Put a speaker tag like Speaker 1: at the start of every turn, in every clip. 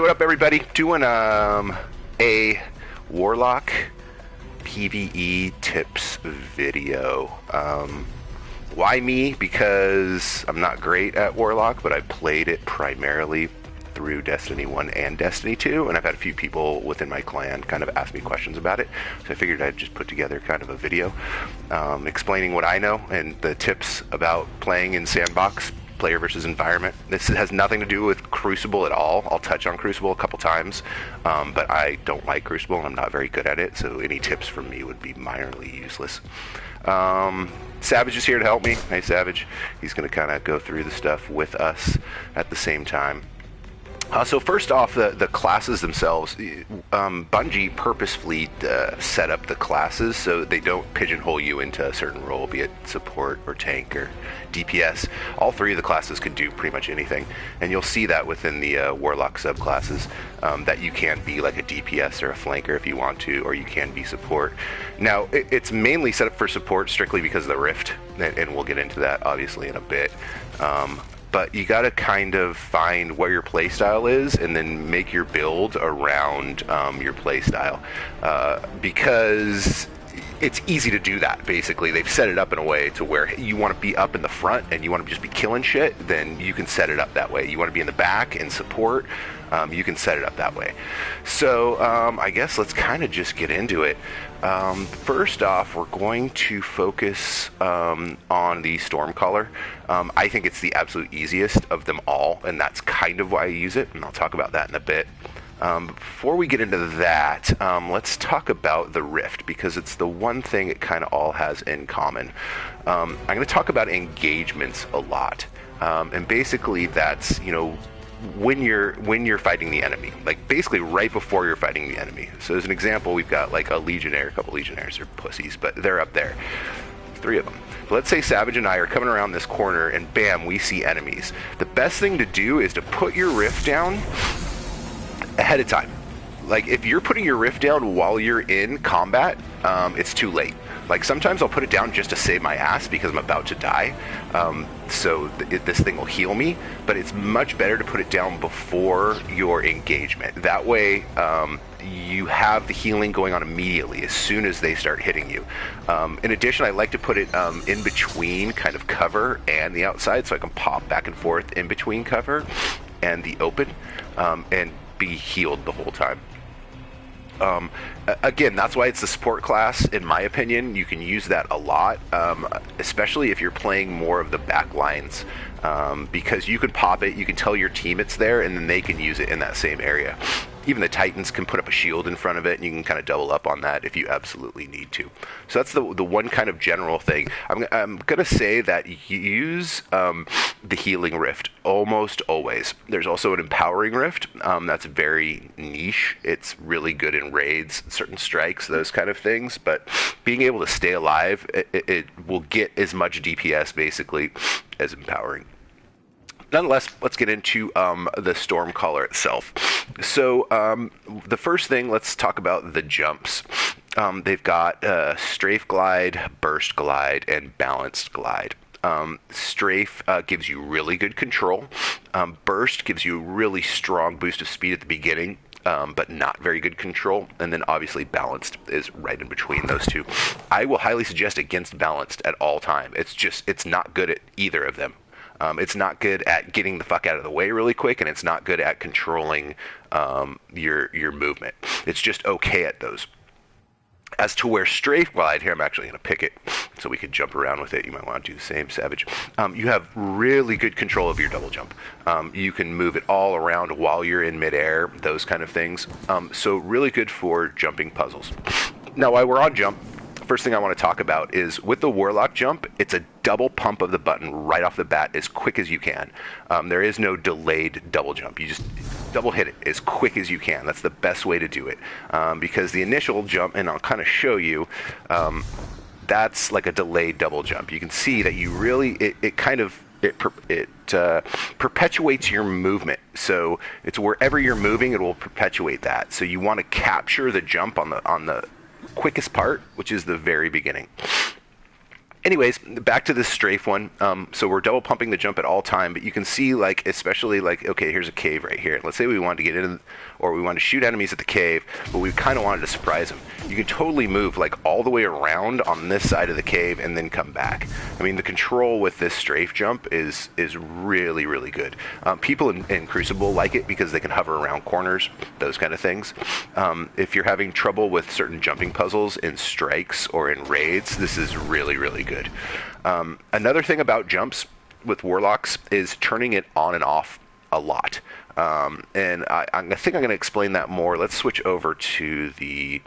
Speaker 1: what up, everybody? Doing a Warlock PvE tips video. Why me? Because I'm not great at Warlock, but I played it primarily through Destiny 1 and Destiny 2, and I've had a few people within my clan kind of ask me questions about it, so I figured I'd just put together kind of a video explaining what I know and the tips about playing in sandbox, player versus environment. This has nothing to do with Crucible at all. I'll touch on Crucible a couple times, but I don't like Crucible and I'm not very good at it, so any tips from me would be minorly useless. Savage is here to help me. Hey Savage. He's going to kind of go through the stuff with us at the same time. So first off, the classes themselves, Bungie purposefully set up the classes so they don't pigeonhole you into a certain role, be it support or tank or DPS. All three of the classes can do pretty much anything, and you'll see that within the Warlock subclasses, that you can be like a DPS or a flanker if you want to, or you can be support. Now, it's mainly set up for support strictly because of the Rift, and we'll get into that obviously in a bit. But you got to kind of find what your playstyle is and then make your build around your playstyle, because it's easy to do that. Basically, they've set it up in a way to where you want to be up in the front and you want to just be killing shit, then you can set it up that way. You want to be in the back and support, you can set it up that way. So I guess let's kind of just get into it. First off, we're going to focus on the Stormcaller. I think it's the absolute easiest of them all, and that's kind of why I use it, and I'll talk about that in a bit. Before we get into that, let's talk about the Rift, because it's the one thing it kind of all has in common. I'm going to talk about engagements a lot, and basically that's, you know, when you're fighting the enemy, like basically right before you're fighting the enemy. So as an example, we've got like a Legionnaire, a couple Legionnaires, they're pussies, but they're up there, 3 of them. But let's say Savage and I are coming around this corner and bam, we see enemies. The best thing to do is to put your Rift down ahead of time. Like if you're putting your Rift down while you're in combat, it's too late. Like sometimes I'll put it down just to save my ass because I'm about to die, so this thing will heal me, but it's much better to put it down before your engagement. That way you have the healing going on immediately as soon as they start hitting you. In addition, I like to put it in between kind of cover and the outside, so I can pop back and forth in between cover and the open, and be healed the whole time. Again, that's why it's the support class, in my opinion. You can use that a lot, especially if you're playing more of the back lines, because you can pop it, you can tell your team it's there, and then they can use it in that same area. Even the Titans can put up a shield in front of it, and you can kind of double up on that if you absolutely need to. So that's the one kind of general thing. I'm going to say that you use the Healing Rift almost always. There's also an Empowering Rift that's very niche. It's really good in raids, certain strikes, those kind of things, but being able to stay alive, it will get as much DPS basically as Empowering. Nonetheless, let's get into the Stormcaller itself. So the first thing, let's talk about the jumps. They've got Strafe Glide, Burst Glide, and Balanced Glide. Strafe gives you really good control. Burst gives you a really strong boost of speed at the beginning, but not very good control. And then obviously Balanced is right in between those two. I will highly suggest against Balanced at all time. It's not good at either of them. It's not good at getting the fuck out of the way really quick, and it's not good at controlling your movement. It's just okay at those. As to where Strafe Glide, here I'm actually going to pick it so we can jump around with it. You might want to do the same, Savage. You have really good control of your double jump. You can move it all around while you're in midair, those kind of things. So really good for jumping puzzles. Now while we're on jump, first thing I want to talk about is with the Warlock jump, it's a double pump of the button right off the bat as quick as you can. There is no delayed double jump. You just double hit it as quick as you can. That's the best way to do it, because the initial jump, and I'll kind of show you, that's like a delayed double jump. You can see that you really, it perpetuates your movement. So it's wherever you're moving, it will perpetuate that. So you want to capture the jump on the quickest part, which is the very beginning. Anyways, back to this strafe one. So we're double pumping the jump at all time, but you can see, like, especially like, okay, here's a cave right here. Let's say we wanted to get in, or we wanted to shoot enemies at the cave, but we kind of wanted to surprise them. You can totally move like all the way around on this side of the cave and then come back. I mean, the control with this strafe jump is really, really good. People in Crucible like it because they can hover around corners, those kind of things. If you're having trouble with certain jumping puzzles in strikes or in raids, this is really, really good. Another thing about jumps with Warlocks is turning it on and off a lot. And I think I'm going to explain that more. Let's switch over to the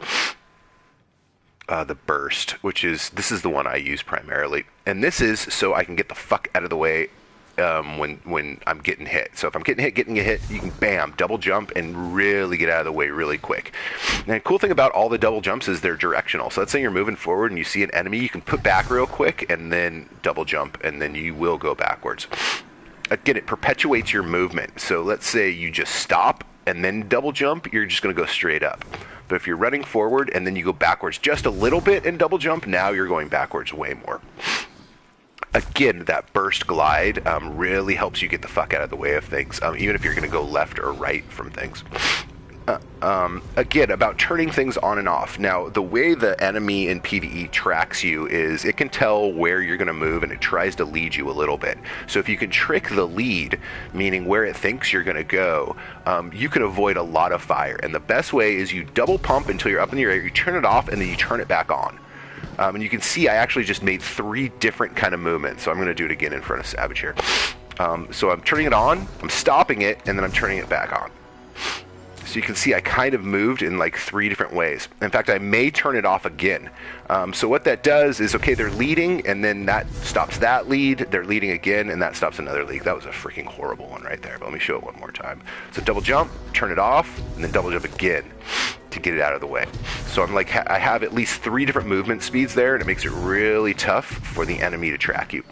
Speaker 1: burst, this is the one I use primarily. And this is so I can get the fuck out of the way when I'm getting hit. So if I'm getting a hit, you can bam, double jump and really get out of the way really quick. And the cool thing about all the double jumps is they're directional. So let's say you're moving forward and you see an enemy, you can put back real quick and then double jump, and then you will go backwards. Again, it perpetuates your movement. So let's say you just stop and then double jump, you're just going to go straight up. But if you're running forward and then you go backwards just a little bit and double jump, now you're going backwards way more. Again, that burst glide really helps you get the fuck out of the way of things, even if you're going to go left or right from things. Again, about turning things on and off. Now, the way the enemy in PvE tracks you is it can tell where you're going to move, and it tries to lead you a little bit. So if you can trick the lead, meaning where it thinks you're going to go, you can avoid a lot of fire. And the best way is you double pump until you're up in the air, you turn it off, and then you turn it back on. And you can see I actually just made 3 different kind of movements. So I'm going to do it again in front of Savage here. So I'm turning it on, I'm stopping it, and then I'm turning it back on. So you can see I kind of moved in like 3 different ways. In fact, I may turn it off again. So what that does is, okay, they're leading, and then that stops that lead. They're leading again, and that stops another lead. That was a freaking horrible one right there. But let me show it one more time. So double jump, turn it off, and then double jump again to get it out of the way. So I'm like, I have at least 3 different movement speeds there, and it makes it really tough for the enemy to track you.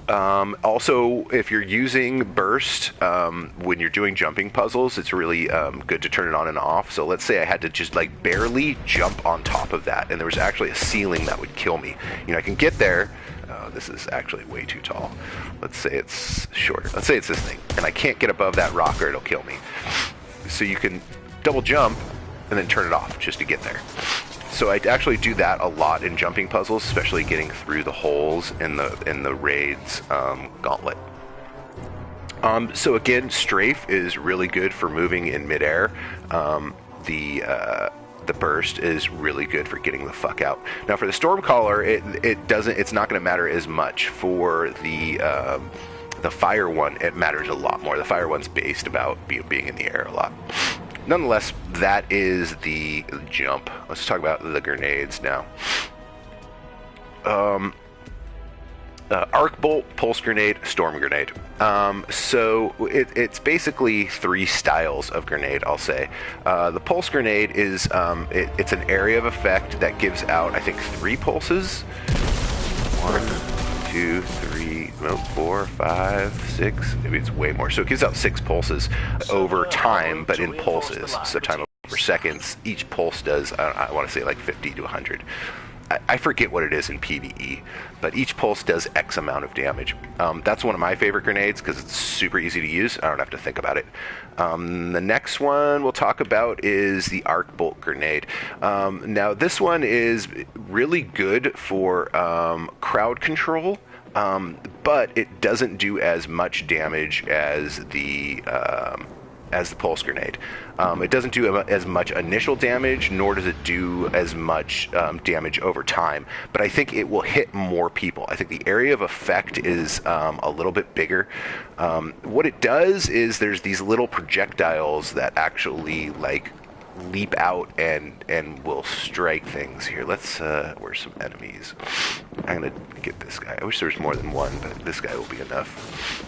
Speaker 1: Also, if you're using burst when you're doing jumping puzzles, it's really good to turn it on and off. So let's say I had to just like barely jump on top of that, and there was actually a ceiling that would kill me. You know, I can get there. This is actually way too tall. Let's say it's shorter. Let's say it's this thing, and I can't get above that rock or it'll kill me. So you can double jump and then turn it off just to get there. So I actually do that a lot in jumping puzzles, especially getting through the holes in the raids gauntlet. So again, strafe is really good for moving in midair. The burst is really good for getting the fuck out. Now for the Stormcaller, it's not going to matter as much. For the fire one, it matters a lot more. The fire one's based about being in the air a lot. Nonetheless, that is the jump. Let's talk about the grenades now. Arc bolt, pulse grenade, storm grenade. So it's basically 3 styles of grenade, I'll say. The pulse grenade is it's an area of effect that gives out, I think, 3 pulses. 1, 2, 3, no, 4, 5, 6. Maybe it's way more. So it gives out 6 pulses over time, but in pulses. So time over seconds. Each pulse does, I want to say, like 50 to 100. I forget what it is in PvE, but each pulse does X amount of damage. That's one of my favorite grenades because it's super easy to use. I don't have to think about it. The next one we'll talk about is the arc bolt grenade. Now this one is really good for crowd control, but it doesn't do as much damage as the pulse grenade. It doesn't do as much initial damage, nor does it do as much damage over time, but I think it will hit more people. I think the area of effect is a little bit bigger. What it does is there's these little projectiles that actually like leap out and will strike things. Here, let's where's some enemies? I'm gonna get this guy. I wish there was more than one, but this guy will be enough.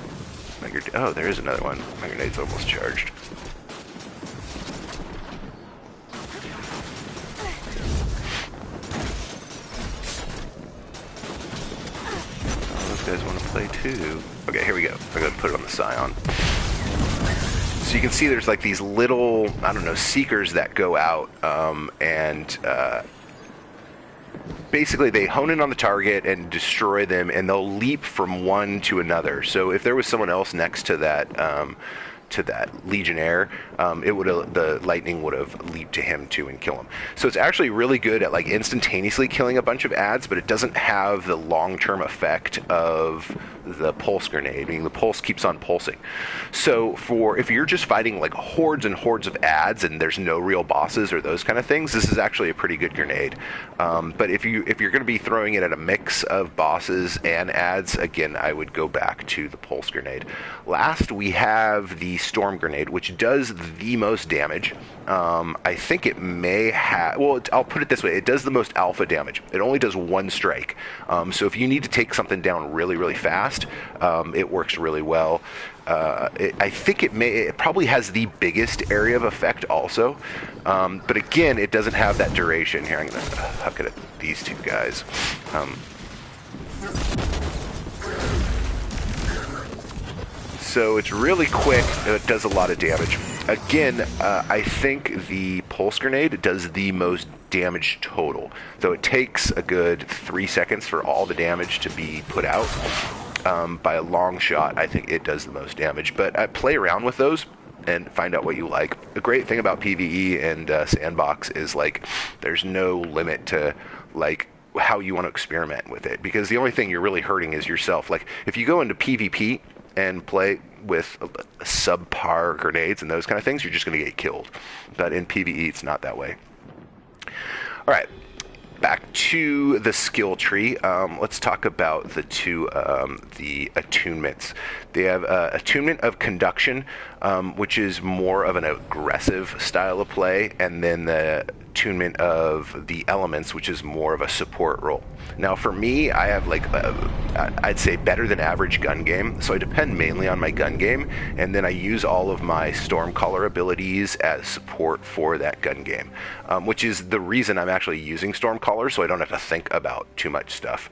Speaker 1: Oh, there is another one. My grenade's almost charged. Oh, those guys want to play too. Okay, here we go. I'm going to put it on the Scion. So you can see there's like these little, I don't know, seekers that go out, and basically they hone in on the target and destroy them, and they'll leap from one to another. So if there was someone else next to that legionnaire, the lightning would have leaped to him too and kill him. So it's actually really good at like instantaneously killing a bunch of adds, but it doesn't have the long-term effect of the pulse grenade, meaning the pulse keeps on pulsing. So if you're just fighting like hordes and hordes of adds and there's no real bosses or those kind of things, this is actually a pretty good grenade. But if you're going to be throwing it at a mix of bosses and adds, again, I would go back to the pulse grenade. Last, we have the storm grenade, which does the most damage. I think it may have, well, I'll put it this way, it does the most alpha damage. It only does one strike. So if you need to take something down really, really fast, it works really well. I think it probably has the biggest area of effect also. But again, it doesn't have that duration. Here, I'm going to huck it at these two guys. So it's really quick, and it does a lot of damage. Again, I think the pulse grenade does the most damage total. Though it takes a good 3 seconds for all the damage to be put out. By a long shot, I think it does the most damage. But play around with those and find out what you like. The great thing about PvE and Sandbox is like there's no limit to like how you want to experiment with it, because the only thing you're really hurting is yourself. Like if you go into PvP and play with subpar grenades and those kind of things, you're just going to get killed. But in PvE, it's not that way. All right. Back to the skill tree. Let's talk about the attunements. They have attunement of conduction, which is more of an aggressive style of play, and then the attunement of the elements, which is more of a support role. Now for me, I have like I'd say better than average gun game, so I depend mainly on my gun game, and then I use all of my Stormcaller abilities as support for that gun game, which is the reason I'm actually using Stormcaller, so I don't have to think about too much stuff.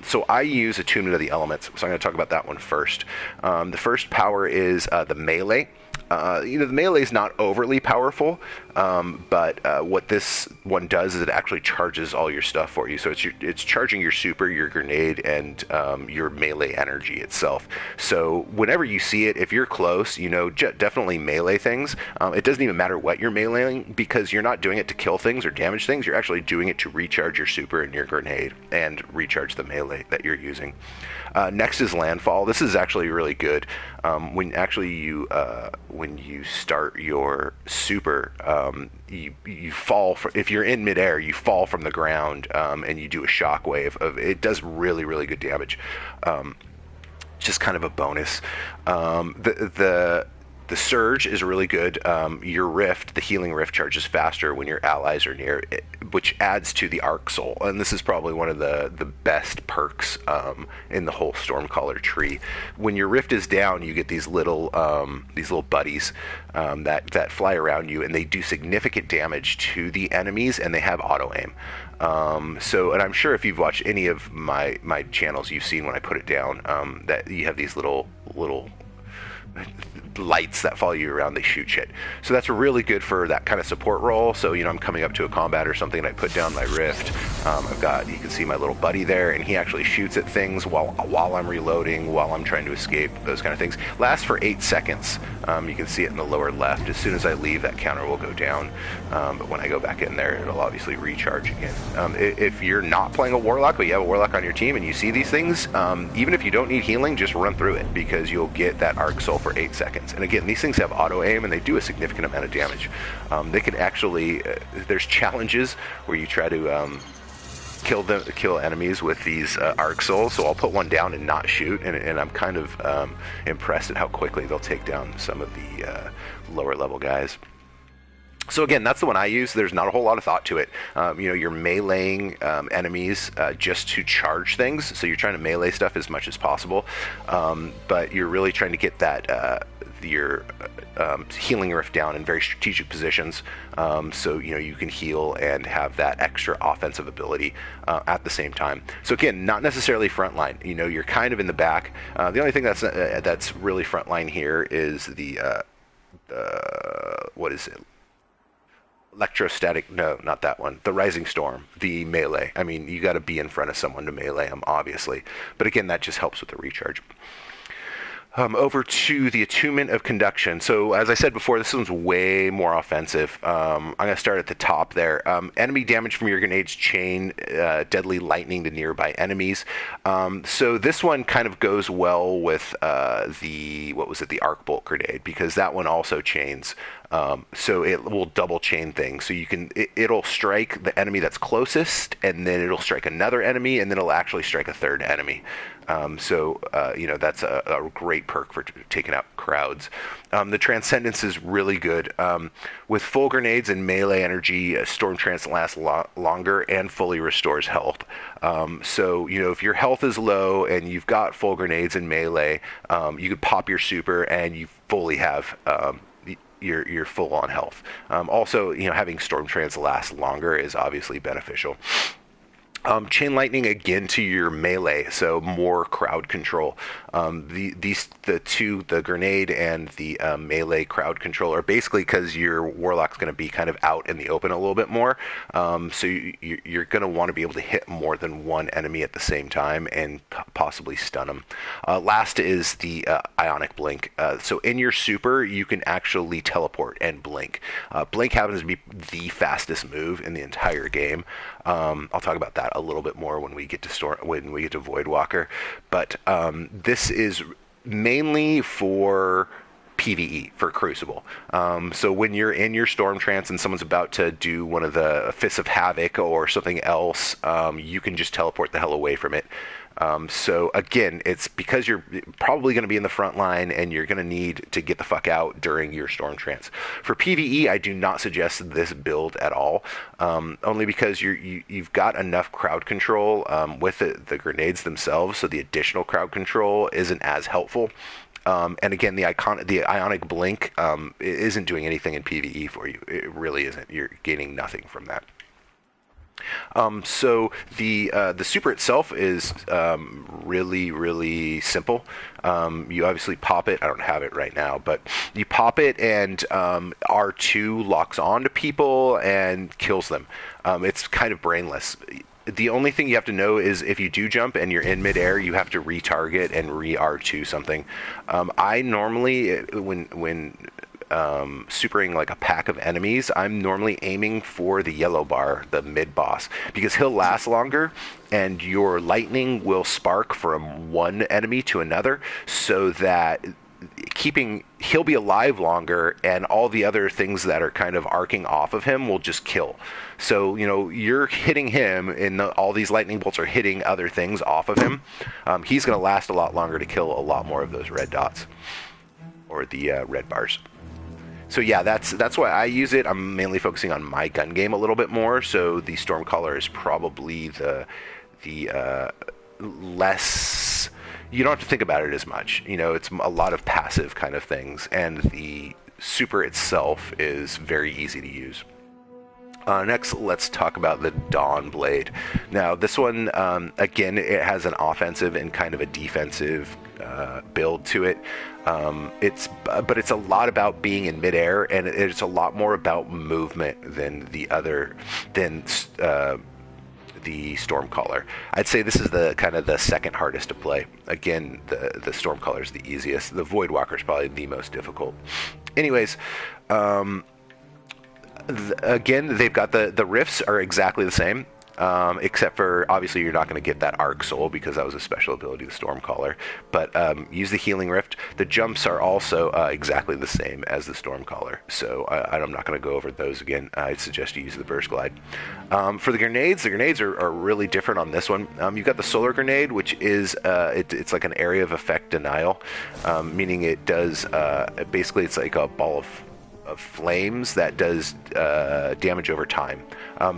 Speaker 1: So I use attunement of the elements, so I'm going to talk about that one first. The first power is the melee. The melee is not overly powerful, but what this one does is it actually charges all your stuff for you. So it's charging your super, your grenade, and your melee energy itself. So whenever you see it, if you're close, definitely melee things. It doesn't even matter what you're meleeing, because you're not doing it to kill things or damage things. You're actually doing it to recharge your super and your grenade and recharge the melee that you're using. Next is landfall. This is actually really good. When you start your super, you fall if you're in midair, you fall from the ground, and you do a shockwave. It does really, really good damage. Just kind of a bonus. The surge is really good. Your rift, the healing rift, charges faster when your allies are near it, which adds to the arc soul. And this is probably one of the best perks in the whole Stormcaller tree. When your rift is down, you get these little buddies that fly around you, and they do significant damage to the enemies, and they have auto aim. And I'm sure if you've watched any of my channels, you've seen when I put it down that you have these little lights that follow you around. They shoot shit. So that's really good for that kind of support role. So I'm coming up to a combat or something, and I put down my rift. You can see my little buddy there, and he actually shoots at things while I'm reloading, while I'm trying to escape, those kind of things. Lasts for 8 seconds. You can see it in the lower left. As soon as I leave, that counter will go down. But when I go back in there, it'll obviously recharge again. If you're not playing a Warlock, but you have a Warlock on your team and you see these things, even if you don't need healing, just run through it, because you'll get that arc soul for 8 seconds. And again, these things have auto aim, and they do a significant amount of damage. They can actually, there's challenges where you try to kill enemies with these arc souls. So I'll put one down and not shoot, and I'm kind of impressed at how quickly they'll take down some of the lower level guys. So again, that's the one I use. There's not a whole lot of thought to it. You're meleeing enemies just to charge things, so you're trying to melee stuff as much as possible, but you're really trying to get that your healing rift down in very strategic positions, so you can heal and have that extra offensive ability at the same time. So again, not necessarily frontline. You're kind of in the back. The only thing that's really frontline here is the what is it? Electrostatic, no, not that one. The Rising Storm, the melee. I mean, you got to be in front of someone to melee them, obviously. But again, that just helps with the recharge. Over to the Attunement of Conduction. So, as I said before, this one's way more offensive. I'm going to start at the top there. Enemy damage from your grenades chain deadly lightning to nearby enemies. So this one kind of goes well with the Arc Bolt grenade, because that one also chains. So it will double chain things. So it'll strike the enemy that's closest, and then it'll strike another enemy, and then it'll actually strike a third enemy. That's a great perk for taking out crowds. The Transcendence is really good. With full grenades and melee energy, Storm Trance lasts longer and fully restores health. If your health is low and you've got full grenades and melee, you could pop your super and you fully have you're full on health. Having Storm Trance last longer is obviously beneficial. Chain Lightning again to your melee, so more crowd control. The grenade and the melee crowd control are basically because your Warlock's going to be kind of out in the open a little bit more. So you're going to want to be able to hit more than one enemy at the same time and possibly stun them. Last is the Ionic Blink. So in your super, you can actually teleport and blink. Blink happens to be the fastest move in the entire game. I'll talk about that a little bit more when we get to Voidwalker, but this is mainly for PvE, for Crucible. So when you're in your Storm Trance and someone's about to do one of the Fists of Havoc or something else, you can just teleport the hell away from it. So again, it's because you're probably going to be in the front line and you're going to need to get the fuck out during your Storm Trance. For PvE, I do not suggest this build at all, only because you've got enough crowd control with the grenades themselves, so the additional crowd control isn't as helpful. And again, the Ionic Blink isn't doing anything in PvE for you. It really isn't. You're gaining nothing from that. So the super itself is really, really simple. You obviously pop it. I don't have it right now, but you pop it and R2 locks onto people and kills them. It's kind of brainless. The only thing you have to know is if you do jump and you're in midair, you have to retarget and re-R2 something. I normally, when supering like a pack of enemies, I'm normally aiming for the yellow bar, the mid boss, because he'll last longer and your lightning will spark from one enemy to another, so that he'll be alive longer, and all the other things that are kind of arcing off of him will just kill. So you're hitting him and all these lightning bolts are hitting other things off of him. He's going to last a lot longer to kill a lot more of those red dots, or the red bars. So yeah, that's why I use it. I'm mainly focusing on my gun game a little bit more, so the Stormcaller is probably the less... You don't have to think about it as much. It's a lot of passive kind of things, and the super itself is very easy to use. Next, let's talk about the Dawn Blade. Now, this one, again, it has an offensive and kind of a defensive build to it. But it's a lot about being in midair, and it's a lot more about movement than the Stormcaller. I'd say this is the kind of the second hardest to play. Again, the Stormcaller is the easiest. The Voidwalker is probably the most difficult. Anyways, again, they've got the rifts are exactly the same. Except for, obviously, you're not going to get that Arc Soul because that was a special ability, the Stormcaller. But use the Healing Rift. The jumps are also exactly the same as the Stormcaller, so I'm not going to go over those again. I'd suggest you use the Burst Glide. For the grenades are really different on this one. You've got the Solar Grenade, which is it's like an area of effect denial, meaning it does basically it's like a ball of flames that does damage over time.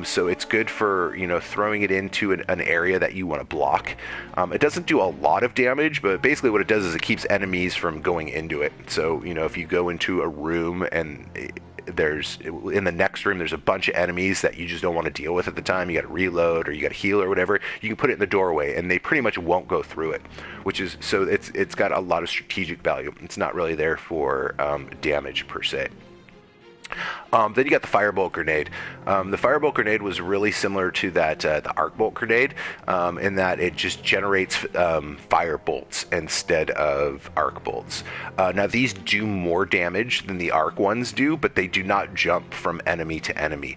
Speaker 1: So it's good for throwing it into an area that you want to block. It doesn't do a lot of damage, but basically what it does is it keeps enemies from going into it. So if you go into a room and in the next room there's a bunch of enemies that you just don't want to deal with at the time, you got to reload or you got to heal or whatever, you can put it in the doorway and they pretty much won't go through it, so it's got a lot of strategic value. It's not really there for damage per se. Then you got the firebolt grenade. The firebolt grenade was really similar to that the arc bolt grenade, in that it just generates fire bolts instead of arc bolts. Now these do more damage than the arc ones do, but they do not jump from enemy to enemy.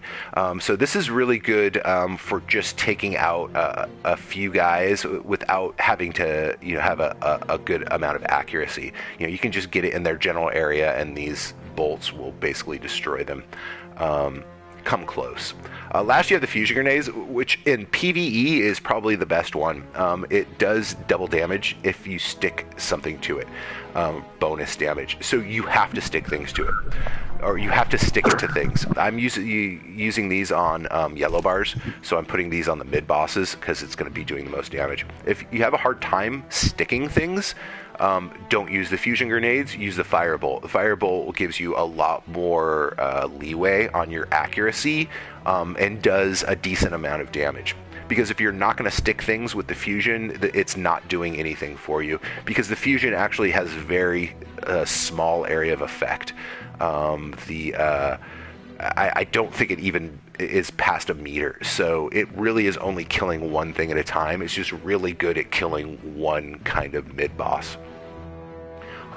Speaker 1: So this is really good for just taking out a few guys without having to have a good amount of accuracy. You can just get it in their general area, and these bolts will basically destroy them. Come close. Last, you have the fusion grenades, which in PvE is probably the best one. It does double damage if you stick something to it, bonus damage. So you have to stick things to it, or you have to stick it to things. I'm using these on yellow bars, so I'm putting these on the mid bosses because it's going to be doing the most damage. If you have a hard time sticking things, don't use the fusion grenades, use the firebolt. The firebolt gives you a lot more leeway on your accuracy, and does a decent amount of damage. Because if you're not going to stick things with the fusion, it's not doing anything for you, because the fusion actually has very small area of effect. I don't think it even is past a meter, so it really is only killing one thing at a time. It's just really good at killing one kind of mid-boss.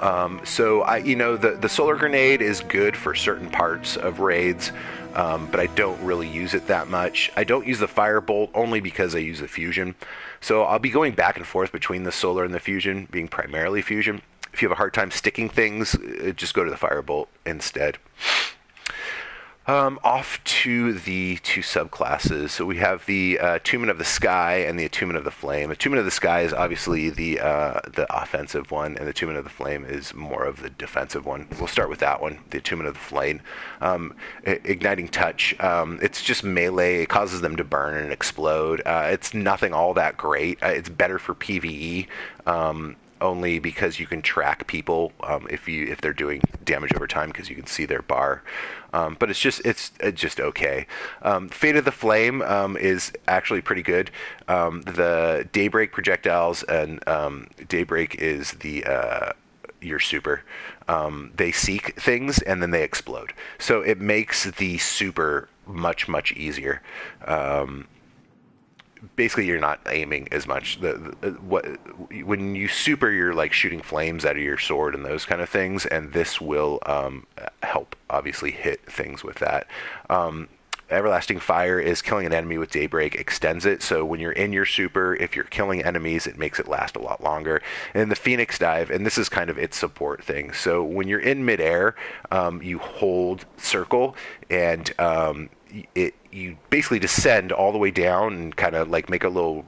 Speaker 1: The solar grenade is good for certain parts of raids, but I don't really use it that much. I don't use the firebolt only because I use the fusion. So I'll be going back and forth between the solar and the fusion, being primarily fusion. If you have a hard time sticking things, just go to the firebolt instead. Off to the two subclasses. So we have the Attunement of the Sky and the Attunement of the Flame. Attunement of the Sky is obviously the offensive one, and the Attunement of the Flame is more of the defensive one. We'll start with that one, the Attunement of the Flame. Igniting Touch. It's just melee. It causes them to burn and explode. It's nothing all that great. It's better for PvE. Only because you can track people if they're doing damage over time, because you can see their bar. But it's just okay. Fate of the Flame is actually pretty good. The Daybreak projectiles, and Daybreak is your super. They seek things and then they explode. So it makes the super much easier. Basically, you're not aiming as much. When you super, you're like shooting flames out of your sword and those kind of things, and this will help obviously hit things with that. Everlasting Fire is killing an enemy with Daybreak, extends it, so when you're in your super, if you're killing enemies, it makes it last a lot longer. And the Phoenix Dive, and this is kind of its support thing. So when you're in midair, you hold circle, and you basically descend all the way down and kind of like make a little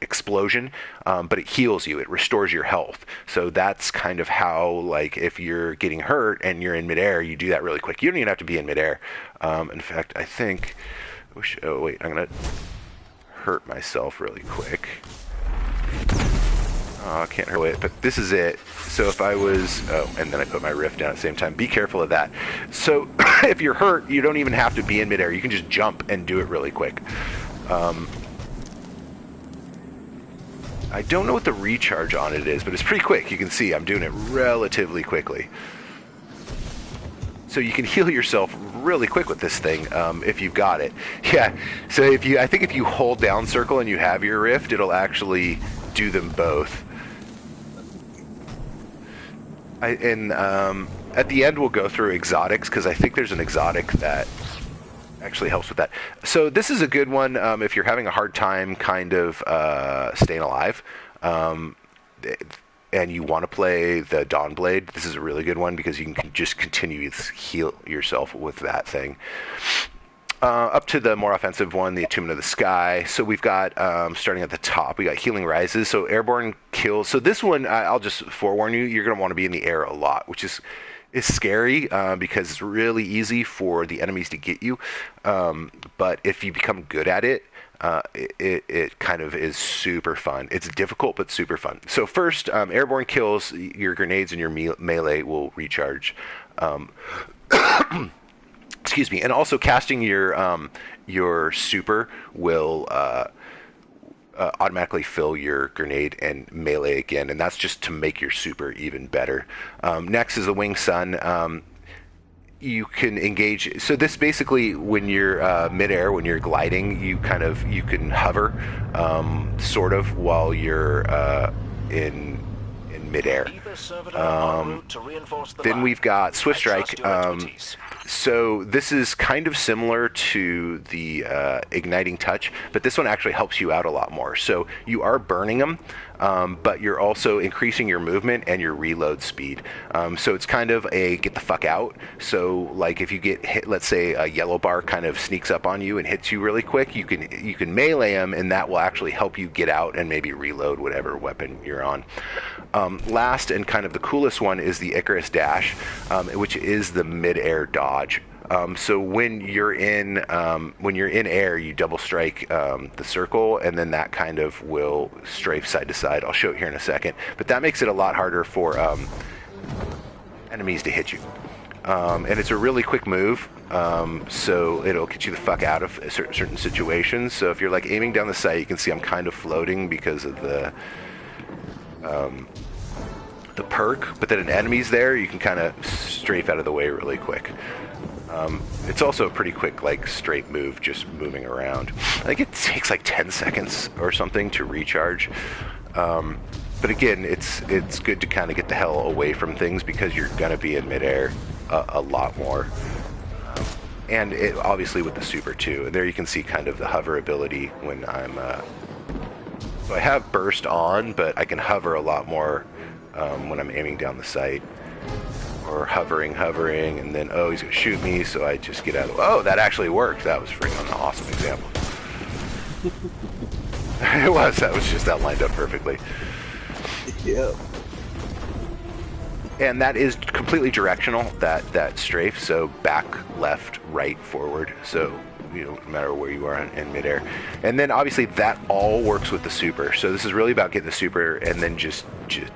Speaker 1: explosion, but it heals you. It restores your health. So that's kind of how, like, if you're getting hurt and you're in midair, you do that really quick. You don't even have to be in midair. In fact, I think... Oh, wait. I'm going to hurt myself really quick. Oh, I can't hurt it, but this is it. So if I was... Oh, and then I put my rift down at the same time. Be careful of that. So if you're hurt, you don't even have to be in midair. You can just jump and do it really quick. I don't know what the recharge on it is, but it's pretty quick. You can see I'm doing it relatively quickly. So you can heal yourself really quick with this thing if you've got it. Yeah, so I think if you hold down circle and you have your rift, it'll actually do them both. At the end, we'll go through exotics, because I think there's an exotic that actually helps with that. So this is a good one if you're having a hard time kind of staying alive, and you want to play the Dawnblade. This is a really good one because you can just continue to heal yourself with that thing. Up to the more offensive one, the Attunement of the Sky. So we've got, starting at the top, we got Healing Rises. So Airborne Kills. So this one, I'll just forewarn you, you're going to want to be in the air a lot, which is scary because it's really easy for the enemies to get you. But if you become good at it, it kind of is super fun. It's difficult, but super fun. So first, Airborne Kills, your grenades and your melee will recharge. Excuse me, and also casting your super will automatically fill your grenade and melee again, and that's just to make your super even better. Next is the Winged Sun. you can engage. So this basically, when you're midair, when you're gliding, you can hover, sort of, while you're in midair. Then we've got Swift Strike. So this is kind of similar to the Igniting Touch, but this one actually helps you out a lot more. So you are burning them, but you're also increasing your movement and your reload speed. So it's kind of a get the fuck out. So like if you get hit, let's say a yellow bar kind of sneaks up on you and hits you really quick, you can melee them, and that will actually help you get out and maybe reload whatever weapon you're on. Last and kind of the coolest one is the Icarus Dash, which is the mid-air dodge. So when you're in air, you double strike the circle, and then that kind of will strafe side to side. I'll show it here in a second, but that makes it a lot harder for enemies to hit you. And it's a really quick move, so it'll get you the fuck out of certain situations. So if you're like aiming down the sight, you can see I'm kind of floating because of the perk, but then an enemy's there, you can kind of strafe out of the way really quick. It's also a pretty quick, like, straight move, just moving around. I think it takes like 10 seconds or something to recharge. But again, it's good to kind of get the hell away from things because you're going to be in midair a lot more. And it, obviously with the super too. And there you can see kind of the hover ability when I'm... So I have burst on, but I can hover a lot more when I'm aiming down the sight. Or hovering, and then, oh, he's going to shoot me, so I just get out of the way. Oh, that actually worked. That was freaking an awesome example. That lined up perfectly.
Speaker 2: Yep.
Speaker 1: And that is completely directional, that strafe, so back, left, right, forward, so, you know, no matter where you are in midair. And then obviously that all works with the super, so this is really about getting the super and then just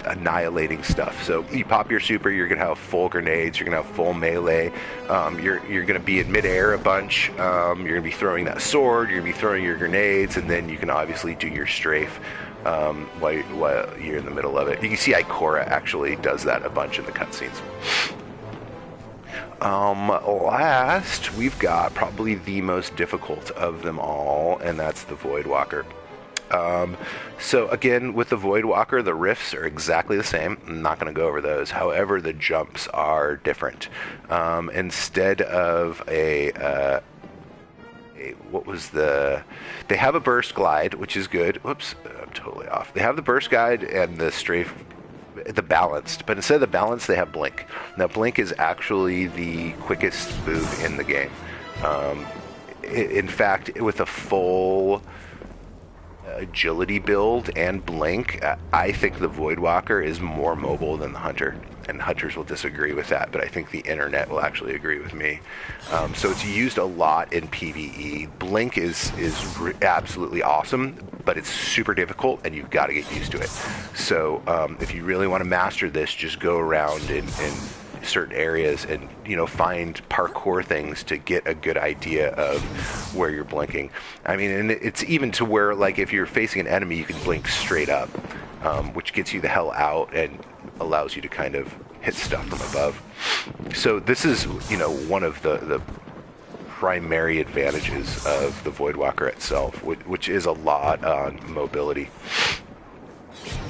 Speaker 1: annihilating stuff. So you pop your super, you're going to have full grenades, you're going to have full melee, you're going to be in midair a bunch, you're going to be throwing that sword, you're going to be throwing your grenades, and then you can obviously do your strafe while you're in the middle of it. You can see Ikora actually does that a bunch in the cutscenes. Last, we've got probably the most difficult of them all, and that's the Voidwalker. So again, with the Voidwalker, the riffs are exactly the same. I'm not going to go over those. However, the jumps are different. Instead of they have a burst glide, which is good. Whoops, I'm totally off. They have the burst glide and the strafe, the balanced, but instead of the balance, they have blink. Now, blink is actually the quickest move in the game. In fact, with a full agility build and blink, I think the Voidwalker is more mobile than the Hunter. And hunters will disagree with that, but I think the internet will actually agree with me. So it's used a lot in PvE. Blink is absolutely awesome, but it's super difficult, and you've got to get used to it. So if you really want to master this, just go around in certain areas and, you know, find parkour things to get a good idea of where you're blinking. I mean, and it's even to where, like, if you're facing an enemy, you can blink straight up, which gets you the hell out and allows you to kind of hit stuff from above. So this is, you know, one of the primary advantages of the Voidwalker itself, which is a lot on mobility.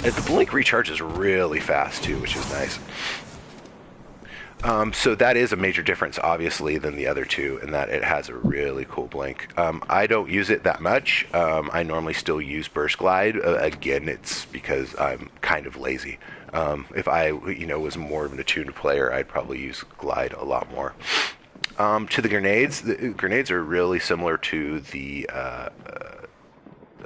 Speaker 1: And the blink recharges really fast too, which is nice. So that is a major difference, obviously, than the other two, in that it has a really cool blink. I don't use it that much. I normally still use Burst Glide. Again, it's because I'm kind of lazy. If I, you know, was more of an attuned player, I'd probably use Glide a lot more. To the grenades are really similar to the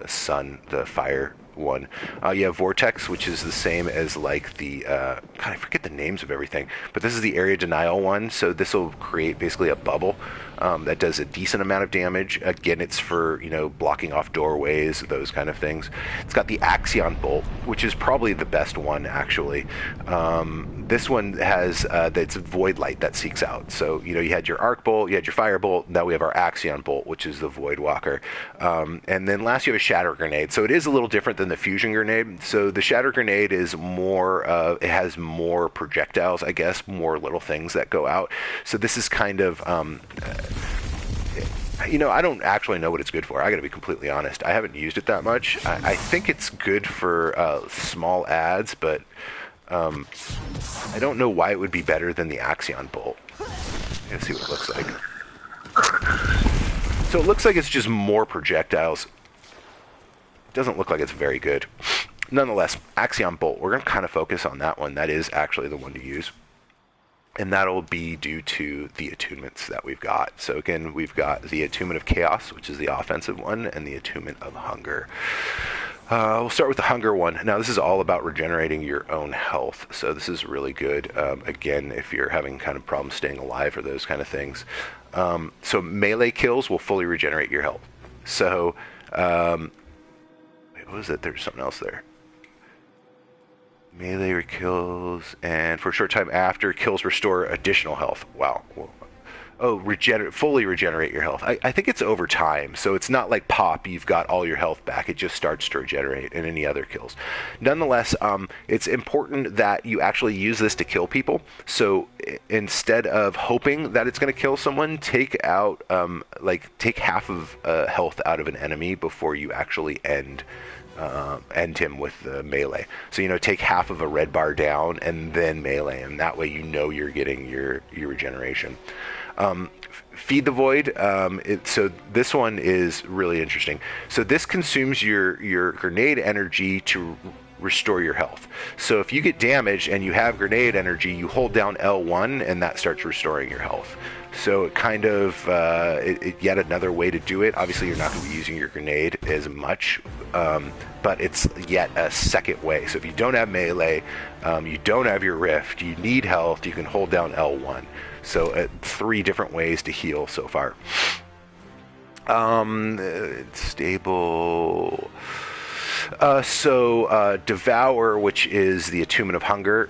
Speaker 1: sun, the fire one. You have Vortex, which is the same as like the God, I forget the names of everything, but this is the area denial one. So this will create basically a bubble that does a decent amount of damage. Again, it's for, you know, blocking off doorways, those kind of things. It's got the Axion Bolt, which is probably the best one actually. This one has that's Void Light that seeks out. So, you know, you had your Arc Bolt, you had your Fire Bolt. Now we have our Axion Bolt, which is the Void Walker. And then last you have a Shatter Grenade. So it is a little different than than the fusion grenade. So the shatter grenade is more, it has more projectiles, I guess, more little things that go out. So this is kind of, you know, I don't actually know what it's good for. I got to be completely honest. I haven't used it that much. I think it's good for small adds, but I don't know why it would be better than the Axion bolt. Let's see what it looks like. So it looks like it's just more projectiles. It doesn't look like it's very good. Nonetheless, Axion bolt, we're going to kind of focus on that one. That is actually the one to use. And that'll be due to the attunements that we've got. So again, we've got the attunement of chaos, which is the offensive one, and the attunement of hunger. We'll start with the hunger one. Now, this is all about regenerating your own health. So this is really good, again, if you're having kind of problems staying alive or those kind of things. So melee kills will fully regenerate your health. So, wait, what was it? There's something else there. Melee kills, and for a short time after, kills restore additional health. Wow. Oh, fully regenerate your health. I think it's over time, so it's not like pop, you've got all your health back. It just starts to regenerate in any other kills. Nonetheless, it's important that you actually use this to kill people. So instead of hoping that it's going to kill someone, take out, take half of health out of an enemy before you actually end him with the melee. So, you know, take half of a red bar down and then melee him. That way you know you're getting your regeneration. Feed the void. So this one is really interesting. So this consumes your grenade energy to restore your health. So if you get damaged and you have grenade energy, you hold down L1 and that starts restoring your health. So it kind of, yet another way to do it. Obviously you're not going to be using your grenade as much, but it's yet a second way. So if you don't have melee, you don't have your rift, you need health, you can hold down L1. So 3 different ways to heal so far. Stable. Devour, which is the attunement of hunger.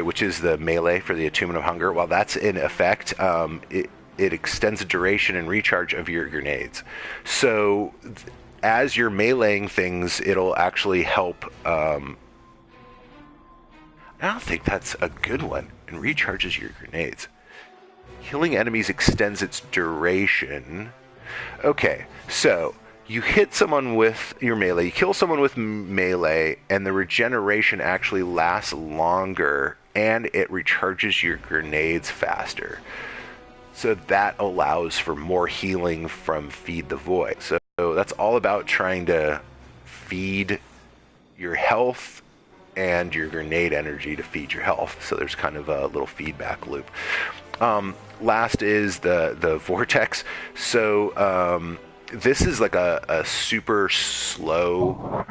Speaker 1: Which is the melee for the attunement of hunger. While that's in effect, it extends the duration and recharge of your grenades. So as you're meleeing things, it'll actually help. I don't think that's a good one. And recharges your grenades. Healing enemies extends its duration. Okay, so you hit someone with your melee, you kill someone with melee, and the regeneration actually lasts longer, and it recharges your grenades faster. So that allows for more healing from Feed the Void. So that's all about trying to feed your health and your grenade energy to feed your health. So there's kind of a little feedback loop. Last is the vortex. So this is like a super slow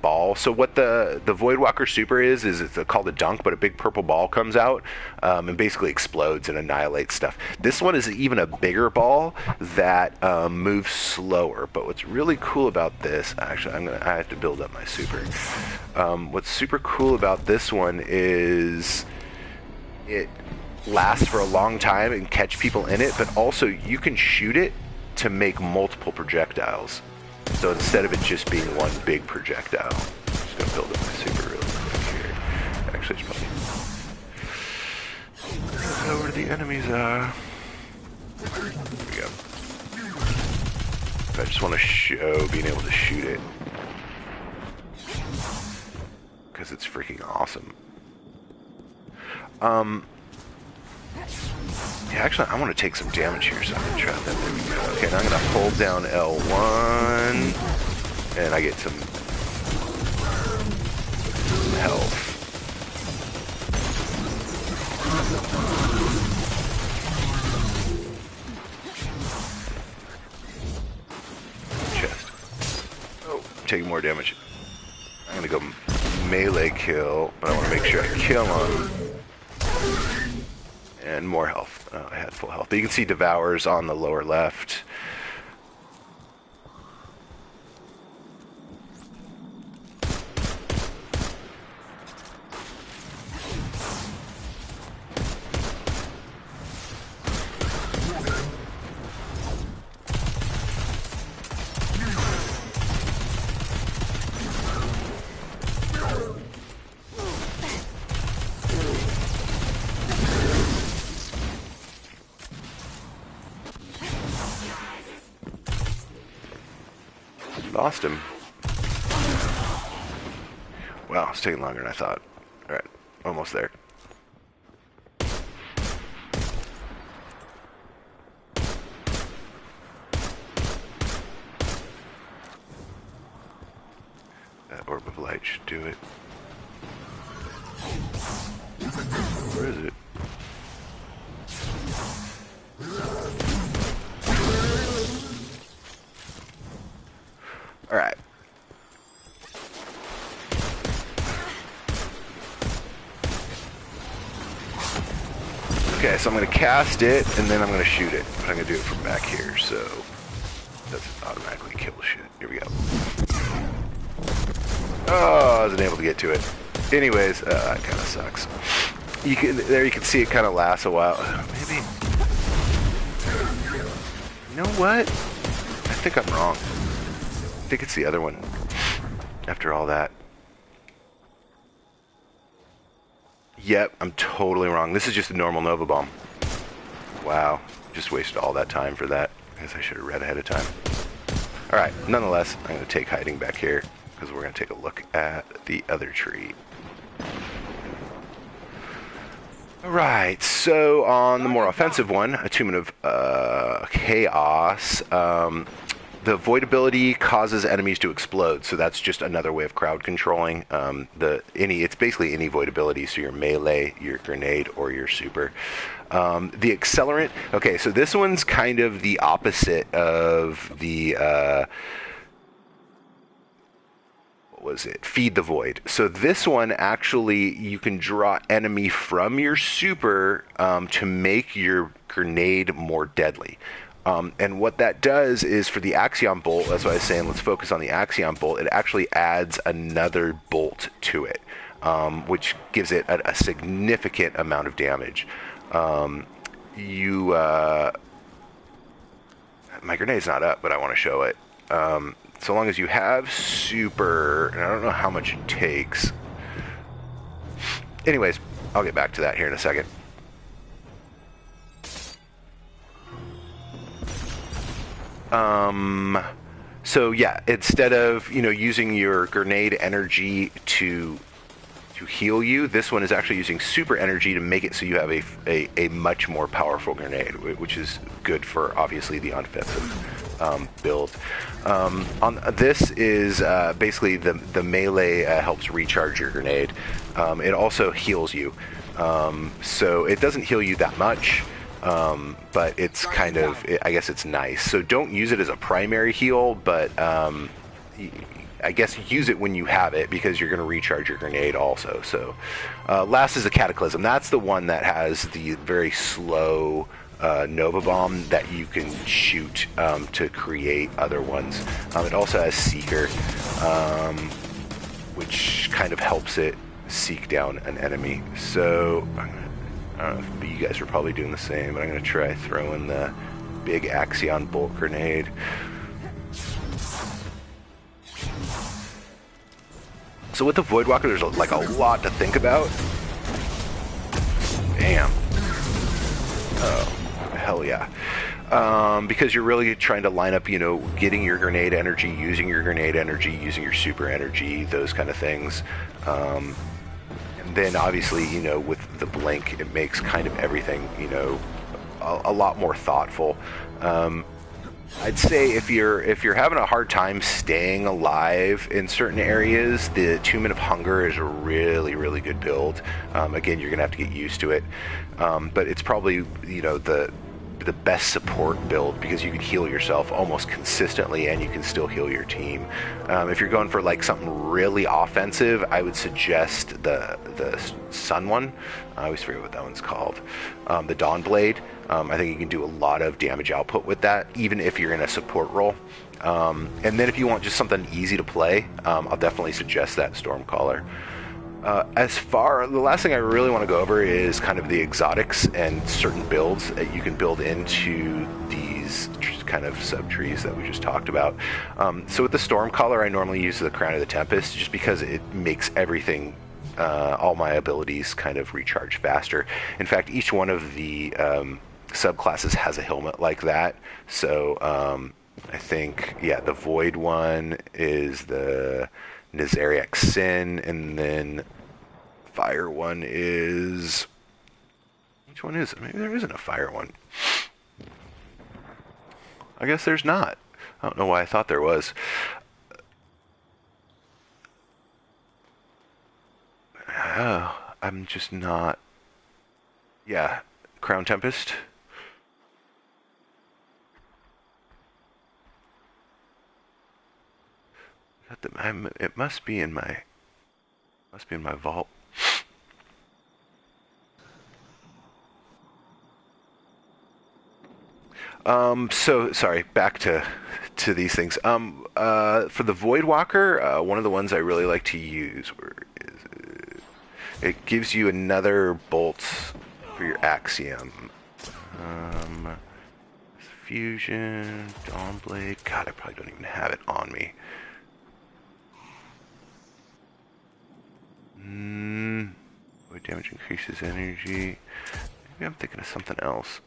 Speaker 1: ball. So what the Voidwalker Super is it's called a dunk, but a big purple ball comes out and basically explodes and annihilates stuff. This one is even a bigger ball that moves slower. But what's really cool about this, actually, I have to build up my super. What's super cool about this one is it lasts for a long time and catch people in it, but also you can shoot it to make multiple projectiles. So instead of it just being one big projectile, I'm just going to build up my super really quick here. Actually, it's probably... I don't know where the enemies are. There we go. I just want to show being able to shoot it. Because it's freaking awesome. Yeah, actually, I want to take some damage here, so I'm going to try that. There we go. Okay, now I'm going to hold down L1, and I get some health. Chest. Oh, I'm taking more damage. I'm going to go melee kill, but I want to make sure I kill him. And more health. Oh, I had full health. But you can see Devour's on the lower left. Lost him. Wow, it's taking longer than I thought. Alright, almost there. That orb of light should do it. Where is it? Alright. Okay, so I'm going to cast it, and then I'm going to shoot it. But I'm going to do it from back here, so it doesn't automatically kill shit. Here we go. Oh, I wasn't able to get to it. Anyways, that kind of sucks. You can see it kind of lasts a while. Maybe. You know what? I think I'm wrong. I think it's the other one. After all that. Yep, I'm totally wrong. This is just a normal Nova Bomb. Wow, just wasted all that time for that. I guess I should have read ahead of time. Alright, nonetheless, I'm going to take hiding back here, because we're going to take a look at the other tree. Alright, so on the more offensive one, Attunement of Chaos, the void ability causes enemies to explode, so that's just another way of crowd controlling. It's basically any void ability, so your melee, your grenade, or your super. The accelerant, okay, so this one's kind of the opposite of the, what was it? Feed the void. So this one, actually, you can draw enemy from your super to make your grenade more deadly. And what that does is for the Axion Bolt, that's why I was saying let's focus on the Axion Bolt, it actually adds another bolt to it, which gives it a significant amount of damage. My grenade's not up, but I want to show it. So long as you have super, and I don't know how much it takes. Anyways, I'll get back to that here in a second. So yeah, instead of, using your grenade energy to heal you, this one is actually using super energy to make it so you have a much more powerful grenade, which is good for, obviously, the offensive build. This is basically the melee helps recharge your grenade. It also heals you. So it doesn't heal you that much. But it's kind of, I guess it's nice. So don't use it as a primary heal, but I guess use it when you have it, because you're going to recharge your grenade also. So last is a Cataclysm. That's the one that has the very slow Nova Bomb that you can shoot to create other ones. It also has Seeker, which kind of helps it seek down an enemy. So I don't know if you guys are probably doing the same, but I'm going to try throwing the big Axion Bolt grenade. So with the Voidwalker, there's like a lot to think about. Damn. Oh, hell yeah. Because you're really trying to line up, getting your grenade energy, using your grenade energy, using your super energy, those kind of things. And then obviously, with the blink, it makes kind of everything, a lot more thoughtful. I'd say if you're having a hard time staying alive in certain areas, the Attunement of Hunger is a really, really good build. Again, you're gonna have to get used to it, but it's probably the best support build, because you can heal yourself almost consistently and you can still heal your team. If you're going for like something really offensive, I would suggest the Sun one. I always forget what that one's called. The Dawn Blade. I think you can do a lot of damage output with that, even if you're in a support role. And then if you want just something easy to play, I'll definitely suggest that Stormcaller. The last thing I really want to go over is kind of the exotics and certain builds that you can build into these kind of sub-trees that we just talked about. So with the Stormcaller, I normally use the Crown of the Tempest, just because it makes everything, all my abilities kind of recharge faster. In fact, each one of the subclasses has a helmet like that, so I think, yeah, the Void one is the Nazariak Sin, and then Fire one is... Which one is it? Maybe there isn't a Fire one. I guess there's not. I don't know why I thought there was. Oh, I'm just not... Yeah, Crown Tempest. It must be in my vault. So sorry, back to these things. For the Voidwalker, one of the ones I really like to use, where is it? It gives you another bolt for your Axiom. Fusion, Dawnblade. God, I probably don't even have it on me. Void damage increases energy. Maybe I'm thinking of something else.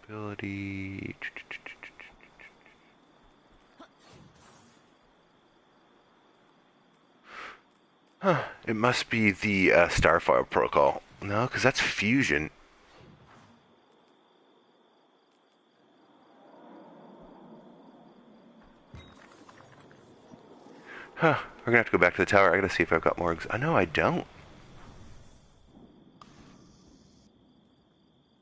Speaker 1: Ability. Huh. It must be the Starfire Protocol. No, because that's fusion. Huh. We're gonna have to go back to the tower. I gotta see if I've got more. I know I don't.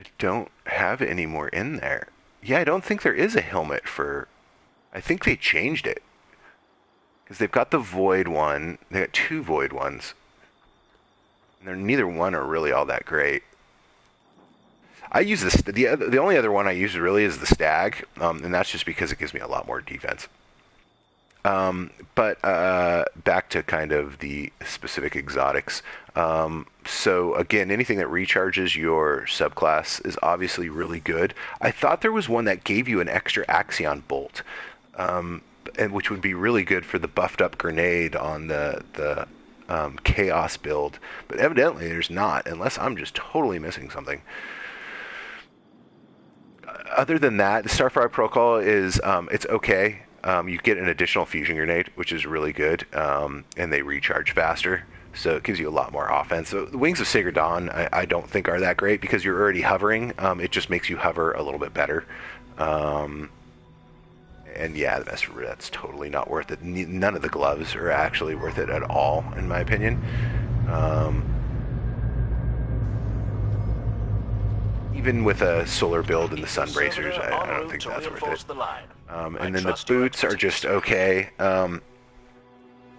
Speaker 1: I don't have it anymore in there. Yeah, I don't think there is a helmet for... I think they changed it. Because they've got the Void one. They got two Void ones. And neither one are really all that great. I use this... The only other one I use really is the Stag. And that's just because it gives me a lot more defense. But back to kind of the specific exotics. So again, anything that recharges your subclass is obviously really good. I thought there was one that gave you an extra Axion bolt, and which would be really good for the buffed up grenade on the Chaos build. But evidently there's not, unless I'm just totally missing something. Other than that, the Starfire Protocol is it's okay. You get an additional fusion grenade, which is really good, and they recharge faster, so it gives you a lot more offense. So the Wings of Sacred Dawn, I don't think are that great because you're already hovering. It just makes you hover a little bit better. And yeah, that's totally not worth it. None of the gloves are actually worth it at all, in my opinion. Even with a solar build and the sun bracers, I don't think that's worth it. And then the boots are just okay.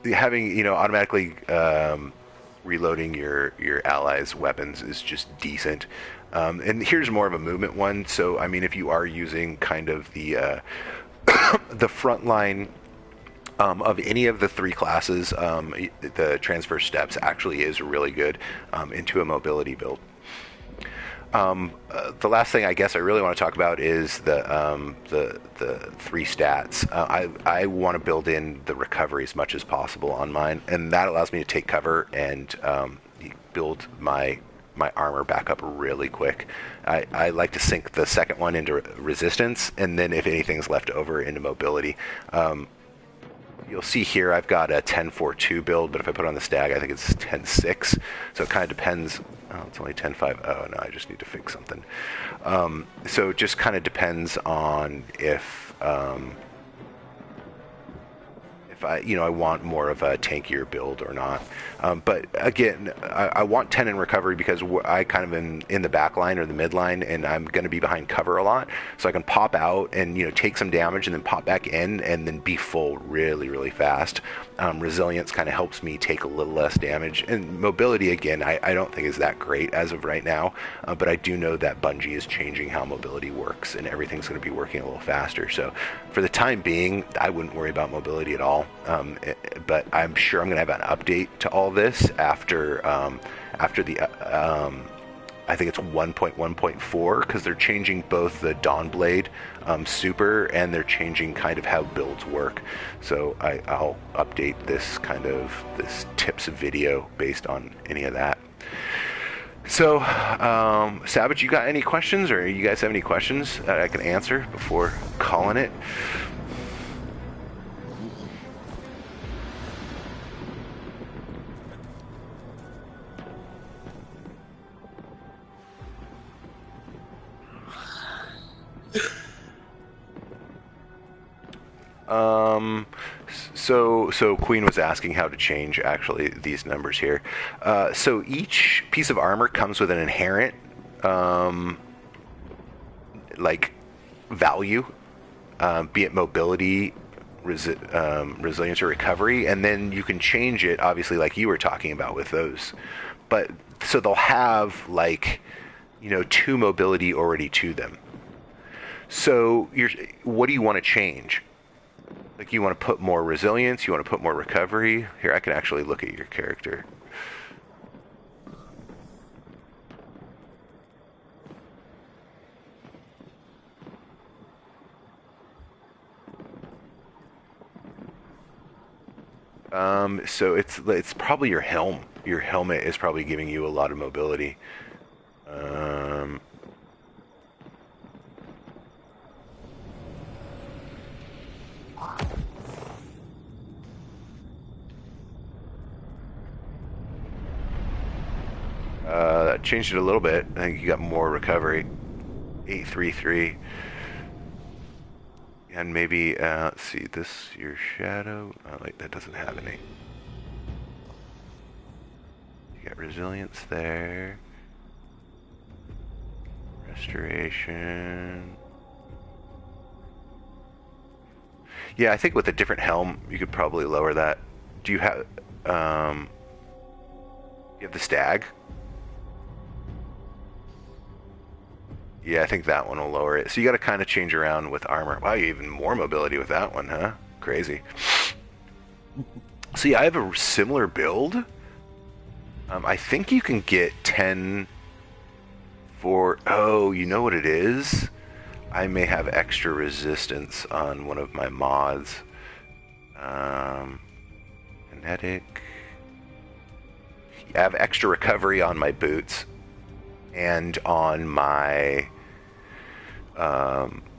Speaker 1: Having, automatically reloading your allies' weapons is just decent. And here's more of a movement one. So, I mean, if you are using kind of the the front line of any of the three classes, the transfer steps actually is really good into a mobility build. The last thing I guess I really want to talk about is the three stats. I want to build in the recovery as much as possible on mine, and that allows me to take cover and build my armor back up really quick. I like to sink the second one into resistance, and then if anything's left over into mobility. You'll see here I've got a 10-4-2 build, but if I put on the Stag, I think it's 10-6. So it kind of depends. Oh, it's only 10-5. Oh, no, I just need to fix something. So it just kind of depends on if I want more of a tankier build or not. But again, I want 10 in recovery because I kind of am in the back line or the mid line, and I'm going to be behind cover a lot, so I can pop out and take some damage and then pop back in and then be full really, really fast. Resilience kind of helps me take a little less damage, and mobility again I don't think is that great as of right now, but I do know that Bungie is changing how mobility works and everything's going to be working a little faster. So for the time being, I wouldn't worry about mobility at all. But I'm sure I'm going to have an update to all this after the I think it's 1.1.4, because they're changing both the Dawnblade super, and they're changing kind of how builds work. So I'll update this tips video based on any of that. So, Savage, you got any questions, or you guys have any questions that I can answer before calling it? So Queen was asking how to change actually these numbers here. So each piece of armor comes with an inherent like value, be it mobility, resilience, or recovery, and then you can change it obviously like you were talking about with those. But so they'll have like, you know, 2 mobility already to them. So what do you want to change? Like, you want to put more resilience, you want to put more recovery. Here, I can actually look at your character. So it's probably your helm. Your helmet is probably giving you a lot of mobility. That changed it a little bit. I think you got more recovery. 833. And maybe, let's see, this, your shadow. Oh, wait, that doesn't have any. You got resilience there. Restoration. Yeah, I think with a different helm, you could probably lower that. Do you have, you have the stag? Yeah, I think that one will lower it. So you got to kind of change around with armor. Wow, you even more mobility with that one, huh? Crazy. So yeah, I have a similar build. I think you can get 10 for... Oh, you know what it is? I may have extra resistance on one of my mods. Kinetic. I have extra recovery on my boots. And on my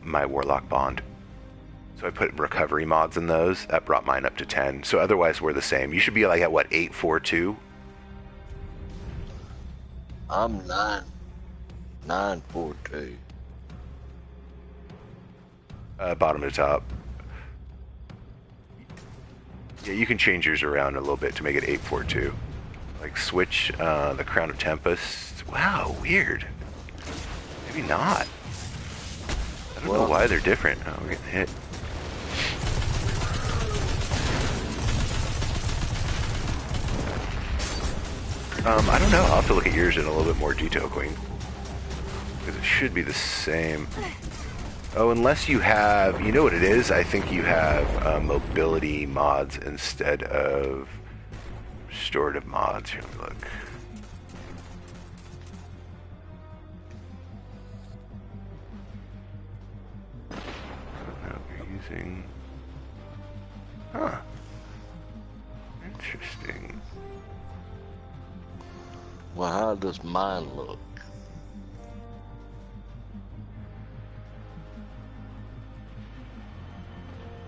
Speaker 1: my Warlock bond. So I put recovery mods in those. That brought mine up to 10. So otherwise we're the same. You should be like at what, 842?
Speaker 2: I'm 942.
Speaker 1: Bottom to top. Yeah, you can change yours around a little bit to make it 842. Like switch the Crown of Tempest. Wow, weird. Maybe not. I don't know why they're different. Oh, we're getting hit. I don't know. I'll have to look at yours in a little bit more detail, Queen. Because it should be the same. Oh, unless you have... You know what it is? I think you have mobility mods instead of restorative mods. Here, let me look. Huh. Interesting.
Speaker 2: Well, how does mine look?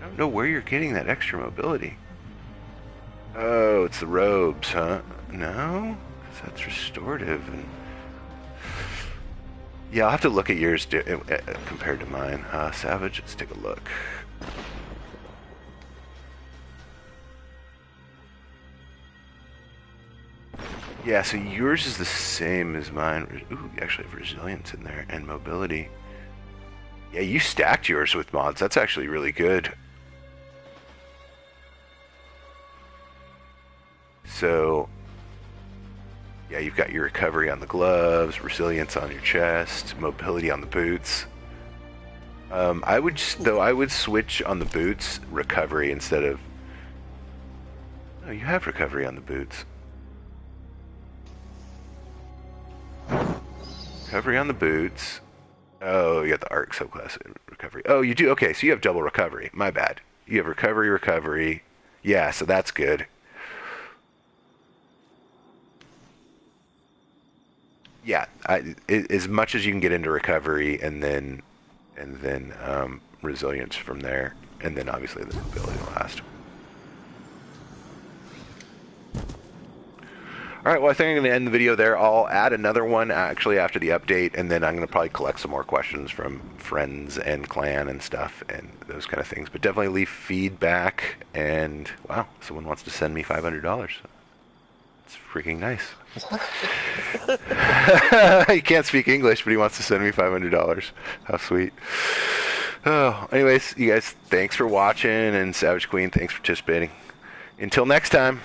Speaker 1: I don't know where you're getting that extra mobility. Oh, it's the robes, huh? No? 'Cause that's restorative. And yeah, I'll have to look at yours compared to mine. Savage, let's take a look. Yeah, so yours is the same as mine. Ooh, you actually have resilience in there and mobility. Yeah, you stacked yours with mods. That's actually really good. So, yeah, you've got your recovery on the gloves, resilience on your chest, mobility on the boots. I would switch on the boots recovery instead of... Oh, you have recovery on the boots. Recovery on the boots. Oh, you got the arc subclass recovery. Oh, you do? Okay, so you have double recovery. My bad. You have recovery. Yeah, so that's good. Yeah, as much as you can get into recovery, and then resilience from there, and then obviously the ability to last. All right, well, I think I'm going to end the video there. I'll add another one actually after the update, and then I'm going to probably collect some more questions from friends and clan and stuff and those kind of things. But definitely leave feedback. And wow, someone wants to send me $500. It's freaking nice. He can't speak English, but he wants to send me $500. How sweet. Oh, anyways, you guys, thanks for watching, and Savage Queen, thanks for participating. Until next time.